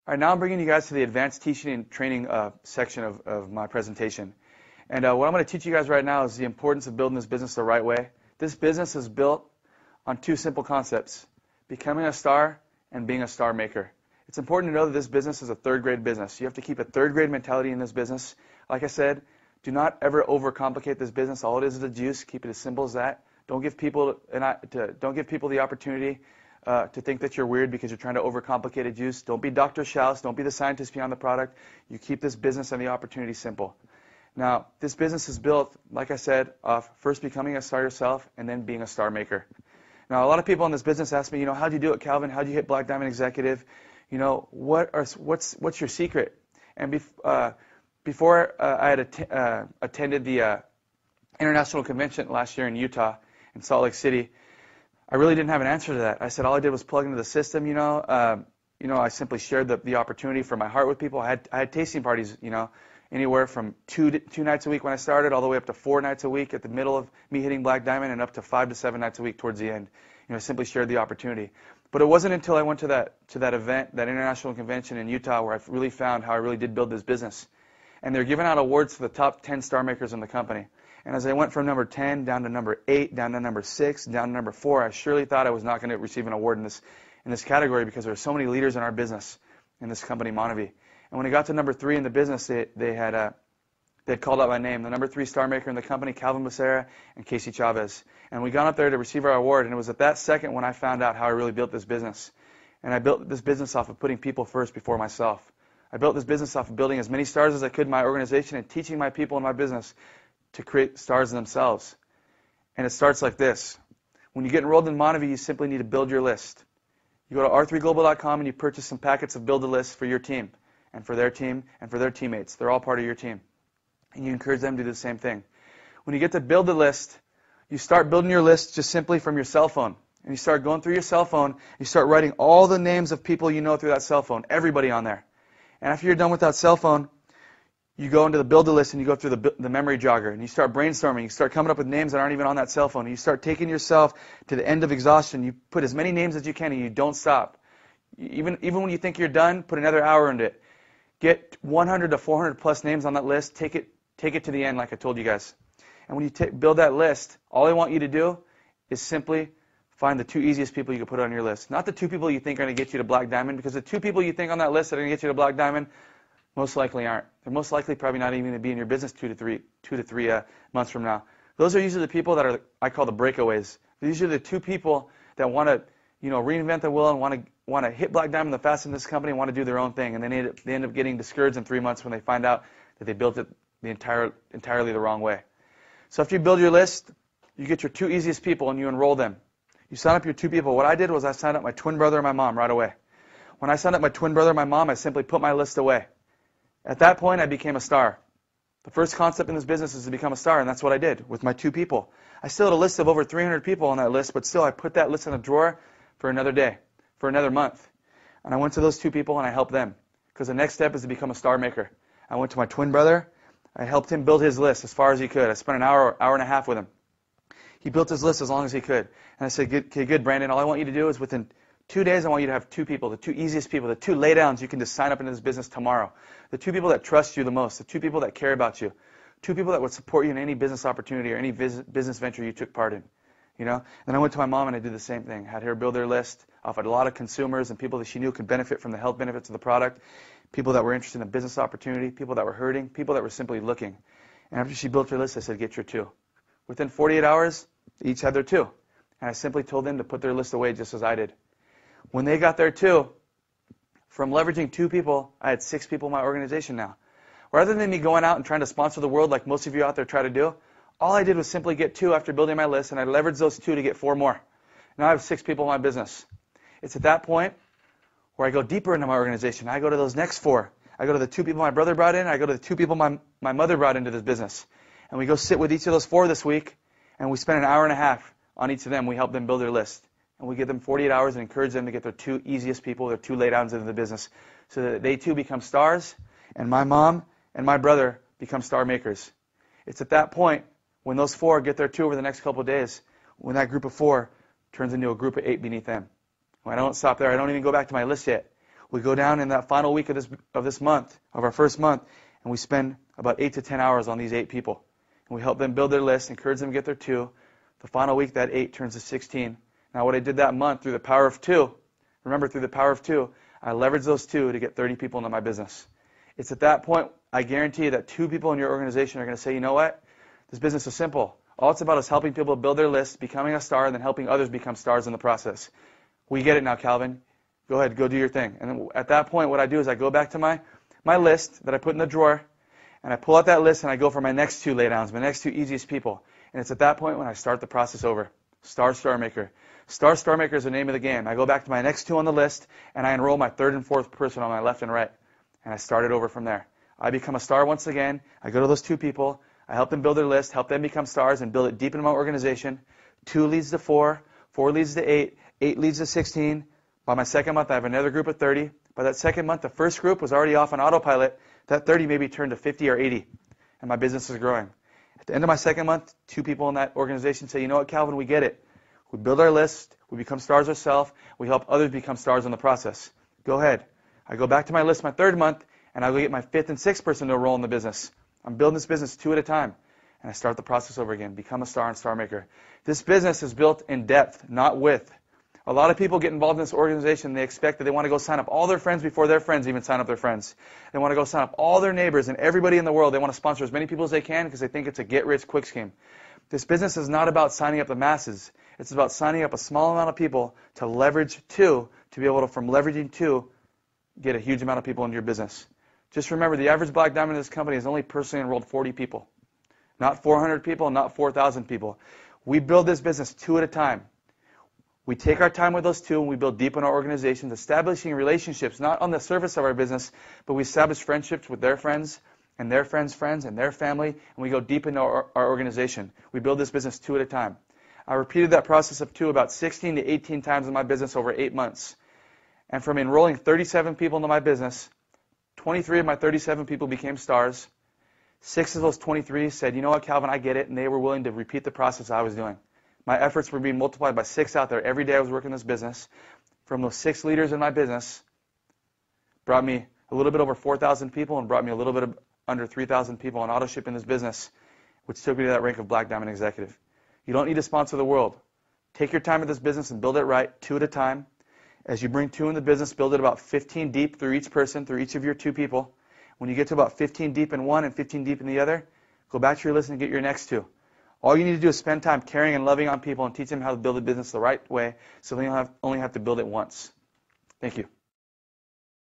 All right, now I'm bringing you guys to the advanced teaching and training section of my presentation. And what I'm going to teach you guys right now is the importance of building this business the right way. This business is built on two simple concepts: becoming a star and being a star maker. It's important to know that this business is a third-grade business. You have to keep a third-grade mentality in this business. Like I said, do not ever overcomplicate this business. All it is a juice. Keep it as simple as that. Don't give people the opportunity to think that you're weird because you're trying to overcomplicate a juice. Don't be Dr. Schaus. Don't be the scientist behind the product. You keep this business and the opportunity simple. Now, this business is built, like I said, off first becoming a star yourself and then being a star maker. Now, a lot of people in this business ask me, how'd you do it, Calvin? How'd you hit Black Diamond Executive? What's your secret? And before I had attended the international convention last year in Utah, in Salt Lake City, I really didn't have an answer to that. I said all I did was plug into the system. I simply shared the opportunity from my heart with people. I had tasting parties, anywhere from two nights a week when I started, all the way up to 4 nights a week at the middle of me hitting Black Diamond, and up to 5 to 7 nights a week towards the end. I simply shared the opportunity. But it wasn't until I went to that event, that international convention in Utah, where I really found how I really did build this business. And they're giving out awards to the top 10 star makers in the company. And as I went from number 10 down to number 8, down to number 6, down to number 4, I surely thought I was not going to receive an award in this category, because there are so many leaders in our business in this company, Monavie. And when I got to number 3 in the business, they had called out my name, the number 3 star maker in the company, Calvin Becerra and Casey Chavez. And we got up there to receive our award, and it was at that second when I found out how I really built this business. And I built this business off of putting people first before myself. I built this business off of building as many stars as I could in my organization and teaching my people in my business to create stars themselves. And it starts like this. When you get enrolled in Monavie, you simply need to build your list. You go to r3global.com and you purchase some packets of build a list for your team and for their team and for their teammates. They're all part of your team. And you encourage them to do the same thing. When you get to build a list, you start building your list just simply from your cell phone. And you start going through your cell phone, you start writing all the names of people you know through that cell phone, everybody on there. And after you're done with that cell phone, you go into the build a list and you go through the memory jogger, and you start brainstorming. You start coming up with names that aren't even on that cell phone. And you start taking yourself to the end of exhaustion. You put as many names as you can, and you don't stop. Even when you think you're done, put another hour into it. Get 100 to 400 plus names on that list. Take it to the end, like I told you guys. And when you build that list, all I want you to do is simply find the 2 easiest people you can put on your list. Not the 2 people you think are going to get you to Black Diamond, because the 2 people you think on that list that are going to get you to Black Diamond most likely aren't. They're most likely probably not even going to be in your business 2 to 3 months from now. Those are usually the people that I call the breakaways. These are the 2 people that want to, reinvent the wheel and want to hit Black Diamond the fastest in this company and want to do their own thing. And they end up getting discouraged in 3 months when they find out that they built it entirely the wrong way. So after you build your list, you get your 2 easiest people and you enroll them. You sign up your 2 people. What I did was I signed up my twin brother and my mom right away. When I signed up my twin brother and my mom, I simply put my list away. At that point, I became a star. The first concept in this business is to become a star, and that's what I did with my 2 people. I still had a list of over 300 people on that list, but still I put that list in a drawer for another day, for another month. And I went to those 2 people and I helped them, because the next step is to become a star maker. I went to my twin brother. I helped him build his list as far as he could. I spent an hour and a half with him. He built his list as long as he could. And I said, okay, good, Brandon. All I want you to do is within 2 days, I want you to have 2 people, the 2 easiest people, the 2 laydowns you can just sign up into this business tomorrow. The 2 people that trust you the most, the 2 people that care about you, 2 people that would support you in any business opportunity or any business venture you took part in. Then I went to my mom and I did the same thing. Had her build her list off of a lot of consumers and people that she knew could benefit from the health benefits of the product, people that were interested in a business opportunity, people that were hurting, people that were simply looking. And after she built her list, I said, get your 2. Within 48 hours, they each had their 2. And I simply told them to put their list away just as I did. When they got their 2, from leveraging 2 people, I had 6 people in my organization now. Rather than me going out and trying to sponsor the world like most of you out there try to do, all I did was simply get 2 after building my list, and I leveraged those 2 to get 4 more. Now I have 6 people in my business. It's at that point where I go deeper into my organization. I go to those next 4. I go to the 2 people my brother brought in. I go to the 2 people my mother brought into this business. And we go sit with each of those 4 this week, and we spend an hour and a half on each of them. We help them build their list. And we give them 48 hours and encourage them to get their 2 easiest people, their 2 laydowns into the business, so that they too become stars, and my mom and my brother become star makers. It's at that point, when those 4 get their 2 over the next couple of days, when that group of 4 turns into a group of 8 beneath them. When I don't stop there, I don't even go back to my list yet. We go down in that final week of this month, of our first month, and we spend about 8 to 10 hours on these 8 people. And we help them build their list, encourage them to get their 2. The final week, that 8 turns to 16. Now, what I did that month through the power of 2, remember, through the power of 2, I leveraged those 2 to get 30 people into my business. It's at that point, I guarantee you that 2 people in your organization are going to say, you know what? This business is simple. All it's about is helping people build their list, becoming a star, and then helping others become stars in the process. We get it now, Calvin. Go ahead, go do your thing. And then at that point, what I do is I go back to my list that I put in the drawer, and I pull out that list, and I go for my next 2 laydowns, my next 2 easiest people. And it's at that point when I start the process over. Star Maker. Star Maker is the name of the game. I go back to my next 2 on the list, and I enroll my 3rd and 4th person on my left and right. And I start it over from there. I become a star once again. I go to those 2 people. I help them build their list, help them become stars, and build it deep into my organization. 2 leads to 4, 4 leads to 8, 8 leads to 16. By my second month, I have another group of 30. By that second month, the first group was already off on autopilot. That 30 maybe turned to 50 or 80, and my business is growing. At the end of my second month, 2 people in that organization say, you know what, Calvin, we get it. We build our list, we become stars ourselves, we help others become stars in the process. Go ahead. I go back to my list my 3rd month, and I go get my 5th and 6th person to enroll in the business. I'm building this business 2 at a time, and I start the process over again. Become a star and star maker. This business is built in depth, not width. A lot of people get involved in this organization. They expect that they want to go sign up all their friends before their friends even sign up their friends. They want to go sign up all their neighbors and everybody in the world. They want to sponsor as many people as they can because they think it's a get-rich-quick scheme. This business is not about signing up the masses. It's about signing up a small amount of people to leverage 2, to be able to, from leveraging 2, get a huge amount of people into your business. Just remember, the average black diamond in this company has only personally enrolled 40 people. Not 400 people, not 4,000 people. We build this business 2 at a time. We take our time with those 2 and we build deep in our organizations, establishing relationships, not on the surface of our business, but we establish friendships with their friends and their friends' friends and their family, and we go deep into our organization. We build this business 2 at a time. I repeated that process of 2 about 16 to 18 times in my business over 8 months. And from enrolling 37 people into my business, 23 of my 37 people became stars. 6 of those 23 said, you know what, Calvin, I get it, and they were willing to repeat the process I was doing. My efforts were being multiplied by 6 out there every day I was working this business. From those 6 leaders in my business, brought me a little bit over 4,000 people and brought me a little bit under 3,000 people on auto ship in this business, which took me to that rank of Black Diamond Executive. You don't need to sponsor the world. Take your time with this business and build it right, 2 at a time. As you bring 2 in the business, build it about 15 deep through each person, through each of your 2 people. When you get to about 15 deep in one and 15 deep in the other, go back to your list and get your next 2. All you need to do is spend time caring and loving on people and teach them how to build a business the right way so they only have to build it once. Thank you.